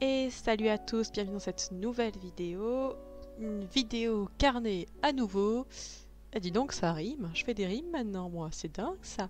Et salut à tous, bienvenue dans cette nouvelle vidéo. Une vidéo carnet à nouveau. Et dis donc, ça rime. Je fais des rimes maintenant, moi. C'est dingue, ça.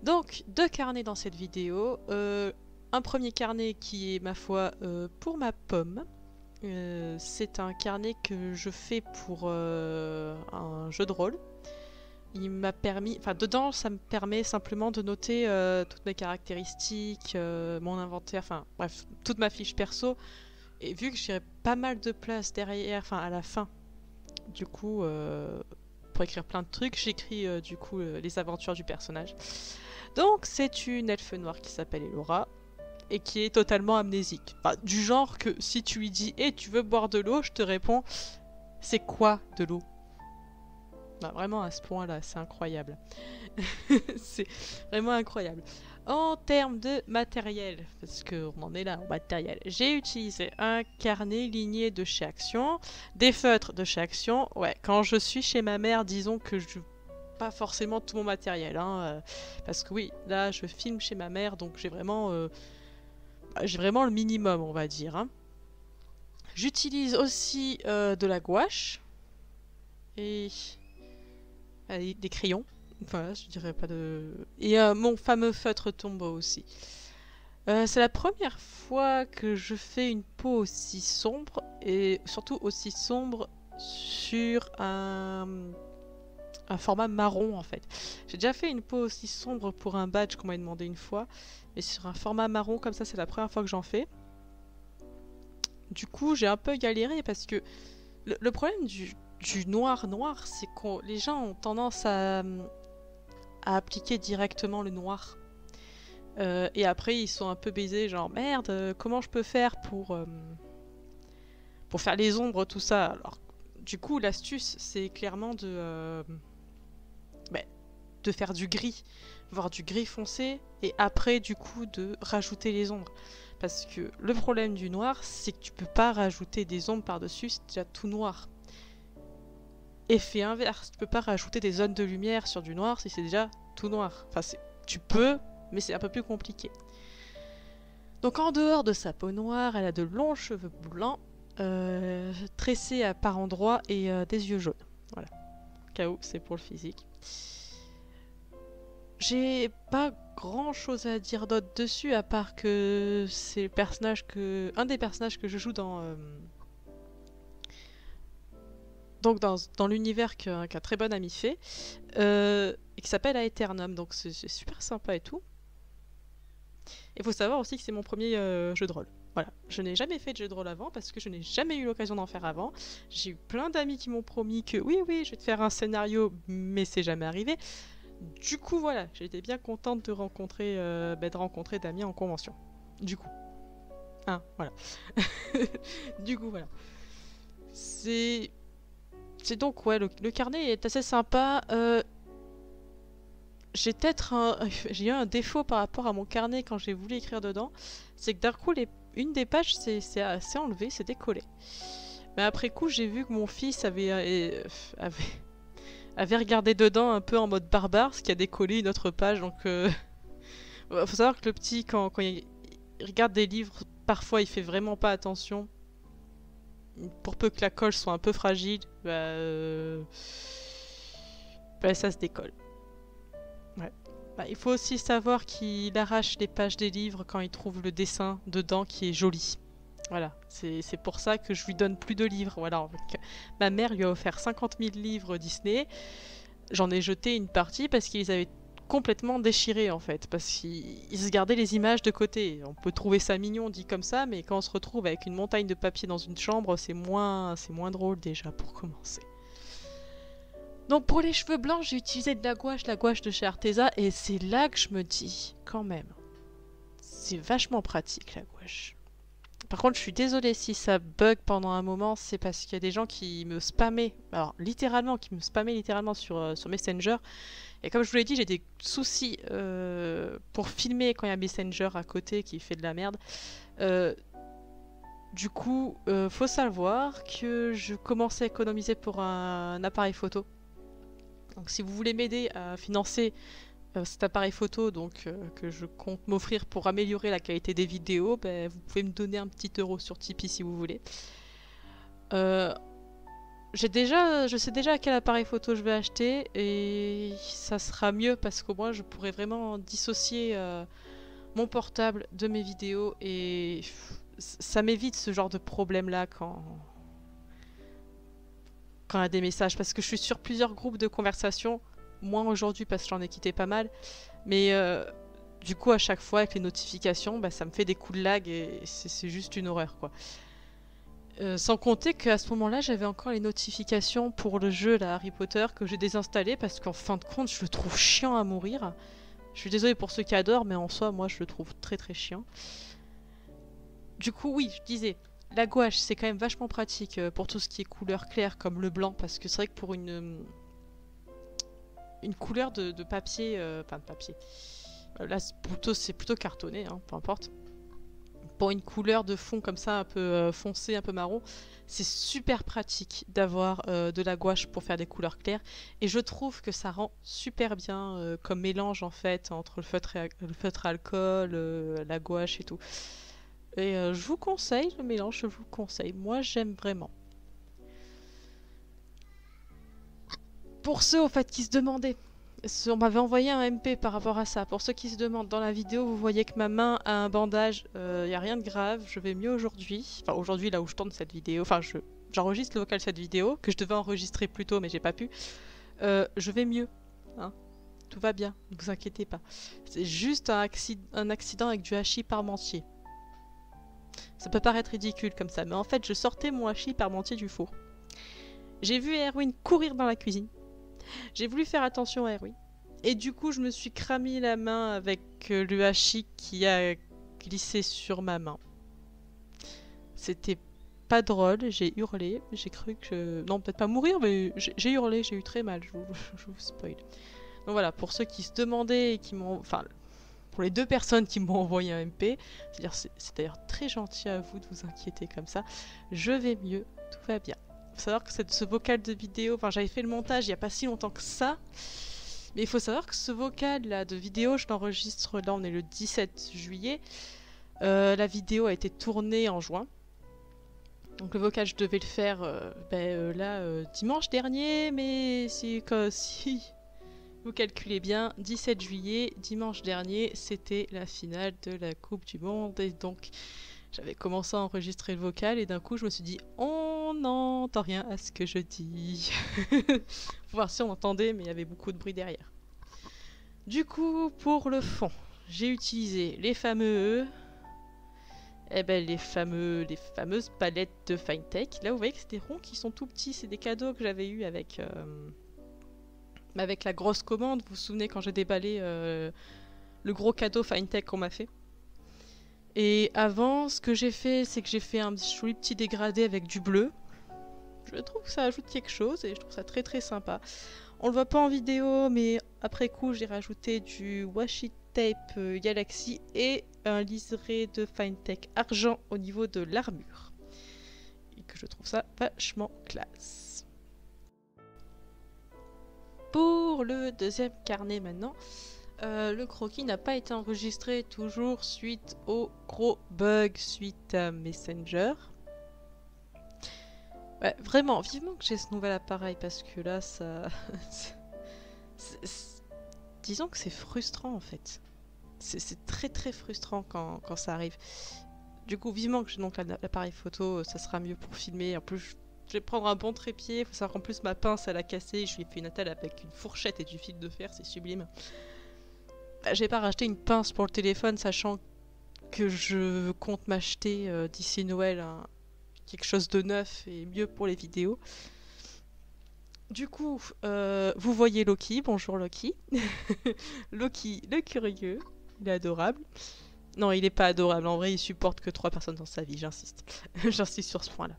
Donc, deux carnets dans cette vidéo. Un premier carnet qui est, ma foi, pour ma pomme. C'est un carnet que je fais pour un jeu de rôle. Il m'a permis, enfin dedans, ça me permet simplement de noter toutes mes caractéristiques, mon inventaire, enfin bref, toute ma fiche perso. Et vu que j'ai pas mal de place derrière, enfin à la fin, du coup, pour écrire plein de trucs, j'écris du coup les aventures du personnage. Donc c'est une elfe noire qui s'appelle Elora et qui est totalement amnésique. Enfin, du genre que si tu lui dis "Eh, tu veux boire de l'eau?", je te réponds "C'est quoi de l'eau?". Non, vraiment à ce point-là, c'est incroyable. C'est vraiment incroyable. En termes de matériel, parce qu'on en est là en matériel, j'ai utilisé un carnet ligné de chez Action, des feutres de chez Action. Ouais, quand je suis chez ma mère, disons que je pas forcément tout mon matériel, hein, parce que oui, là je filme chez ma mère, donc j'ai vraiment le minimum, on va dire. Hein. J'utilise aussi de la gouache et des crayons. Voilà, je dirais pas de... Et mon fameux feutre tombeau aussi. C'est la première fois que je fais une peau aussi sombre, et surtout aussi sombre sur un format marron en fait. J'ai déjà fait une peau aussi sombre pour un badge qu'on m'a demandé une fois, mais sur un format marron comme ça, c'est la première fois que j'en fais. Du coup, j'ai un peu galéré parce que le problème du noir, c'est que les gens ont tendance à appliquer directement le noir. Et après, ils sont un peu baisés, genre merde, comment je peux faire pour faire les ombres, tout ça. Alors, du coup, l'astuce, c'est clairement bah, de faire du gris, voire du gris foncé, et après, du coup, de rajouter les ombres. Parce que le problème du noir, c'est que tu peux pas rajouter des ombres par-dessus, c'est déjà tout noir. Effet inverse, tu peux pas rajouter des zones de lumière sur du noir si c'est déjà tout noir. Enfin, tu peux, mais c'est un peu plus compliqué. Donc en dehors de sa peau noire, elle a de longs cheveux blancs, tressés à par endroits et des yeux jaunes. Voilà, au cas où c'est pour le physique. J'ai pas grand chose à dire d'autre dessus, à part que c'est le personnage un des personnages que je joue donc dans l'univers qu'un très bon ami fait, et qui s'appelle Aeternum, donc c'est super sympa et tout. Il faut savoir aussi que c'est mon premier jeu de rôle. Voilà, je n'ai jamais fait de jeu de rôle avant parce que je n'ai jamais eu l'occasion d'en faire avant. J'ai eu plein d'amis qui m'ont promis que oui, je vais te faire un scénario, mais c'est jamais arrivé. Du coup, voilà, j'ai été bien contente de rencontrer Damien en convention. Du coup. Hein, voilà. Du coup, voilà. C'est donc, ouais, le carnet est assez sympa. J'ai eu un défaut par rapport à mon carnet quand j'ai voulu écrire dedans. C'est que d'un coup, une des pages s'est enlevée, s'est décollée. Mais après coup, j'ai vu que mon fils avait regardé dedans un peu en mode barbare, ce qui a décollé une autre page. Donc, faut savoir que le petit, quand il regarde des livres, parfois il fait vraiment pas attention. Pour peu que la colle soit un peu fragile, ça se décolle. Ouais. Il faut aussi savoir qu'il arrache les pages des livres quand il trouve le dessin dedans qui est joli. Voilà, c'est pour ça que je lui donne plus de livres. Voilà, ma mère lui a offert 50 000 livres Disney. J'en ai jeté une partie parce qu'ils avaient complètement déchiré en fait, parce qu'ils se gardaient les images de côté. On peut trouver ça mignon dit comme ça, mais quand on se retrouve avec une montagne de papier dans une chambre, c'est moins drôle déjà pour commencer. Donc pour les cheveux blancs, j'ai utilisé de la gouache de chez Arteza, et c'est là que je me dis, quand même, c'est vachement pratique la gouache. Par contre, je suis désolée si ça bug pendant un moment, c'est parce qu'il y a des gens qui me spammaient, alors littéralement, sur Messenger. Et comme je vous l'ai dit, j'ai des soucis pour filmer quand il y a Messenger à côté qui fait de la merde. Du coup, faut savoir que je commence à économiser pour un appareil photo. Donc si vous voulez m'aider à financer cet appareil photo donc que je compte m'offrir pour améliorer la qualité des vidéos, ben, vous pouvez me donner un petit euro sur Tipeee si vous voulez. Je sais déjà quel appareil photo je vais acheter et ça sera mieux parce qu'au moins je pourrai vraiment dissocier mon portable de mes vidéos et ça m'évite ce genre de problème là quand il y a des messages parce que je suis sur plusieurs groupes de conversation, moins aujourd'hui parce que j'en ai quitté pas mal, mais du coup à chaque fois avec les notifications bah, ça me fait des coups de lag et c'est juste une horreur quoi. Sans compter qu'à ce moment-là, j'avais encore les notifications pour le jeu là, Harry Potter que j'ai désinstallé parce qu'en fin de compte, je le trouve chiant à mourir. Je suis désolée pour ceux qui adorent, mais en soi, moi, je le trouve très très chiant. Du coup, oui, je disais, la gouache, c'est quand même vachement pratique pour tout ce qui est couleur claire comme le blanc parce que c'est vrai que pour une couleur de papier, enfin de papier, là c'est plutôt cartonné, hein, peu importe. Pour une couleur de fond comme ça, un peu foncé, un peu marron, c'est super pratique d'avoir de la gouache pour faire des couleurs claires. Et je trouve que ça rend super bien comme mélange en fait entre le feutre à alcool, la gouache et tout. Et je vous conseille le mélange, je vous le conseille. Moi j'aime vraiment. Pour ceux au fait qui se demandaient, on m'avait envoyé un MP par rapport à ça. Pour ceux qui se demandent, dans la vidéo, vous voyez que ma main a un bandage. Il n'y a rien de grave, je vais mieux aujourd'hui. Enfin, aujourd'hui, là où je tourne cette vidéo. Enfin, j'enregistre le vocal de cette vidéo, que je devais enregistrer plus tôt, mais j'ai pas pu. Je vais mieux. Hein. Tout va bien, ne vous inquiétez pas. C'est juste un accident avec du hachis parmentier. Ça peut paraître ridicule comme ça, mais en fait, je sortais mon hachis parmentier du four. J'ai vu Erwin courir dans la cuisine. J'ai voulu faire attention à Erwin. Et du coup, je me suis cramé la main avec le hachis qui a glissé sur ma main. C'était pas drôle, j'ai hurlé. J'ai cru que... Non, peut-être pas mourir, mais j'ai hurlé, j'ai eu très mal, je vous spoil. Donc voilà, pour ceux qui se demandaient et qui m'ont... Enfin, pour les 2 personnes qui m'ont envoyé un MP, c'est d'ailleurs très gentil à vous de vous inquiéter comme ça. Je vais mieux, tout va bien. Il faut savoir que ce vocal de vidéo, enfin j'avais fait le montage il n'y a pas si longtemps que ça, mais il faut savoir que ce vocal là de vidéo, je l'enregistre, là on est le 17 juillet, la vidéo a été tournée en juin, donc le vocal je devais le faire dimanche dernier, mais si vous calculez bien, 17 juillet, dimanche dernier, c'était la finale de la Coupe du Monde, et donc... J'avais commencé à enregistrer le vocal et d'un coup je me suis dit on n'entend rien à ce que je dis. Faut voir si on entendait mais il y avait beaucoup de bruit derrière. Du coup pour le fond, j'ai utilisé les fameuses palettes de Finetech. Là vous voyez que c'est des ronds qui sont tout petits, c'est des cadeaux que j'avais eu avec la grosse commande. Vous vous souvenez quand j'ai déballé le gros cadeau Finetech qu'on m'a fait. Et avant, ce que j'ai fait, c'est que j'ai fait un joli petit dégradé avec du bleu. Je trouve que ça ajoute quelque chose et je trouve ça très très sympa. On le voit pas en vidéo, mais après coup, j'ai rajouté du washi tape Galaxy et un liseré de Finetech argent au niveau de l'armure. Et que je trouve ça vachement classe. Pour le deuxième carnet maintenant. Le croquis n'a pas été enregistré toujours suite au gros bug suite à Messenger. Ouais, vraiment, vivement que j'ai ce nouvel appareil parce que là, ça... Disons que c'est frustrant en fait. C'est très très frustrant quand ça arrive. Du coup, vivement que j'ai donc l'appareil photo, ça sera mieux pour filmer. En plus, je vais prendre un bon trépied. Il faut savoir qu'en plus, ma pince, elle a cassé. Je lui ai fait une attelle avec une fourchette et du fil de fer, c'est sublime. J'ai pas racheté une pince pour le téléphone, sachant que je compte m'acheter d'ici Noël quelque chose de neuf et mieux pour les vidéos. Du coup, vous voyez Loki, bonjour Loki. Loki, le curieux, il est adorable. Non, il est pas adorable, en vrai il supporte que 3 personnes dans sa vie, j'insiste. J'insiste sur ce point-là.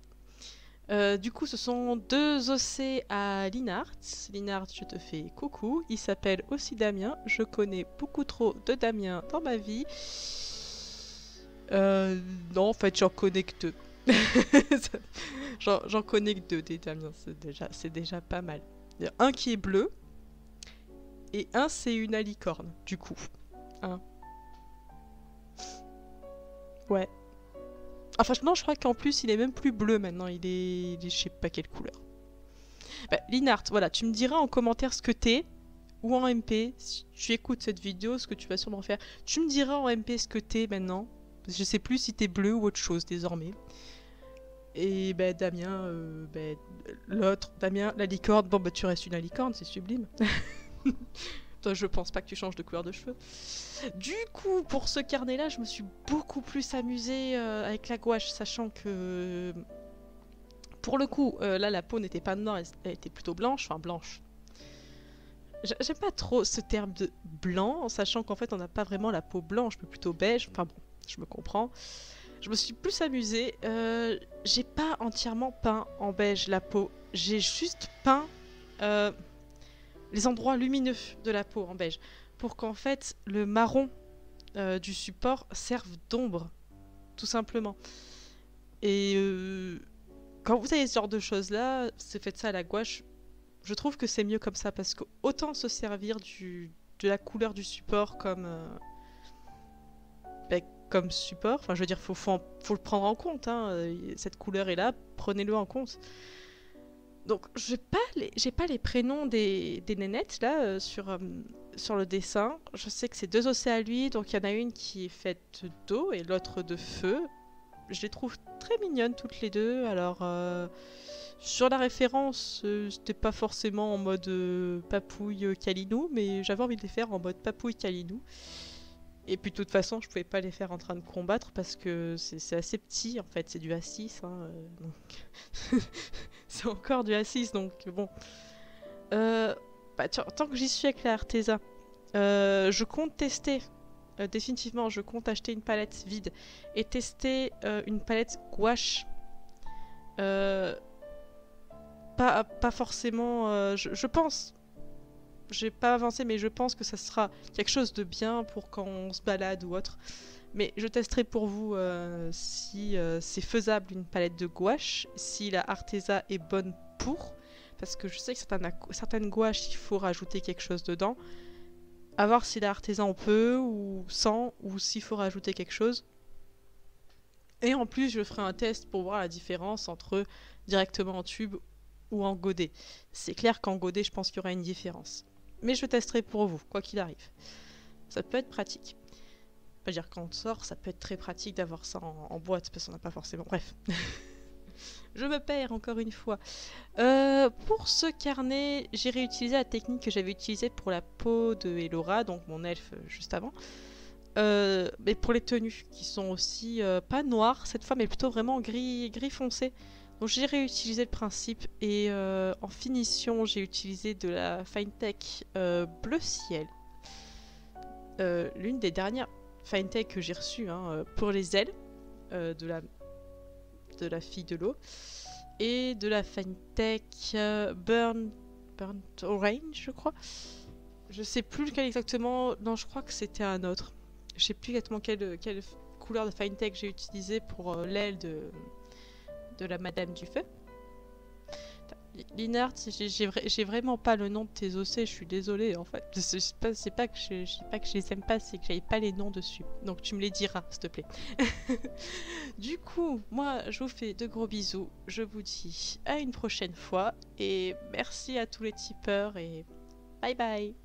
Du coup, ce sont 2 OC à Linart. Linart, je te fais coucou. Il s'appelle aussi Damien. Je connais beaucoup trop de Damien dans ma vie. Non, en fait, j'en connais que 2. J'en connais que 2 des Damiens. C'est déjà pas mal. Il y a un qui est bleu Et un, c'est une alicorne, du coup. Hein. Ouais. Enfin, non, je crois qu'en plus, il est même plus bleu maintenant. Il est je sais pas quelle couleur. Bah, Linart, voilà, tu me diras en commentaire ce que t'es. Ou en MP, si tu écoutes cette vidéo, ce que tu vas sûrement faire. Tu me diras en MP ce que t'es maintenant. Parce que je sais plus si t'es bleu ou autre chose désormais. Et ben Damien, l'autre, Damien, la licorne. Bon bah tu restes une licorne, c'est sublime. Toi, je pense pas que tu changes de couleur de cheveux. Du coup, pour ce carnet-là, je me suis beaucoup plus amusée avec la gouache, sachant que pour le coup, là la peau n'était pas noire, elle était plutôt blanche, enfin blanche. J'aime pas trop ce terme de blanc, en sachant qu'en fait on n'a pas vraiment la peau blanche, mais plutôt beige. Enfin bon, je me comprends. Je me suis plus amusée. J'ai pas entièrement peint en beige la peau. J'ai juste peint les endroits lumineux de la peau en beige. Pour qu'en fait le marron du support serve d'ombre. Tout simplement. Et quand vous avez ce genre de choses là, c'est faites ça à la gouache. Je trouve que c'est mieux comme ça parce que autant se servir de la couleur du support comme comme support. Enfin, je veux dire, faut le prendre en compte. Hein. Cette couleur est là, prenez-le en compte. Donc, j'ai pas les prénoms des nénettes là sur le dessin. Je sais que c'est deux océaluis, donc il y en a une qui est faite d'eau et l'autre de feu. Je les trouve très mignonnes toutes les deux. Alors. Sur la référence, c'était pas forcément en mode papouille Kalinou, mais j'avais envie de les faire en mode papouille Kalinou. Et puis de toute façon, je pouvais pas les faire en train de combattre parce que c'est assez petit en fait, c'est du A6. Hein, donc c'est encore du A6, donc bon. Tant que j'y suis avec la Arteza, je compte tester. Définitivement, je compte acheter une palette vide et tester une palette gouache. Pas forcément. Je pense. J'ai pas avancé, mais je pense que ça sera quelque chose de bien pour quand on se balade ou autre. Mais je testerai pour vous si c'est faisable une palette de gouache, si la Arteza est bonne pour. Parce que je sais que certaines gouaches, il faut rajouter quelque chose dedans. À voir si la Arteza on peut, ou sans, ou s'il faut rajouter quelque chose. Et en plus, je ferai un test pour voir la différence entre directement en tube ou en godet. C'est clair qu'en godet, je pense qu'il y aura une différence. Mais je testerai pour vous, quoi qu'il arrive. Ça peut être pratique. Je veux dire, quand on sort, ça peut être très pratique d'avoir ça en boîte, parce qu'on n'a pas forcément... Bref. Je me perds encore une fois. Pour ce carnet, j'ai réutilisé la technique que j'avais utilisée pour la peau de Elora, donc mon elfe juste avant. Mais pour les tenues, qui sont aussi pas noires cette fois, mais plutôt vraiment gris foncé. Donc j'ai réutilisé le principe et en finition j'ai utilisé de la Finetech bleu ciel. L'une des dernières Finetech que j'ai reçues pour les ailes de la fille de l'eau. Et de la Finetech Burnt Orange je crois. Je sais plus lequel exactement, non je crois que c'était un autre. Je sais plus exactement quelle couleur de Finetech j'ai utilisé pour l'aile de la Madame du Feu. Linart, j'ai vraiment pas le nom de tes OC, je suis désolée en fait. C'est pas que je les aime pas, c'est que j'avais pas les noms dessus. Donc tu me les diras, s'il te plaît. Du coup, moi je vous fais de gros bisous. Je vous dis à une prochaine fois. Et merci à tous les tipeurs et bye bye.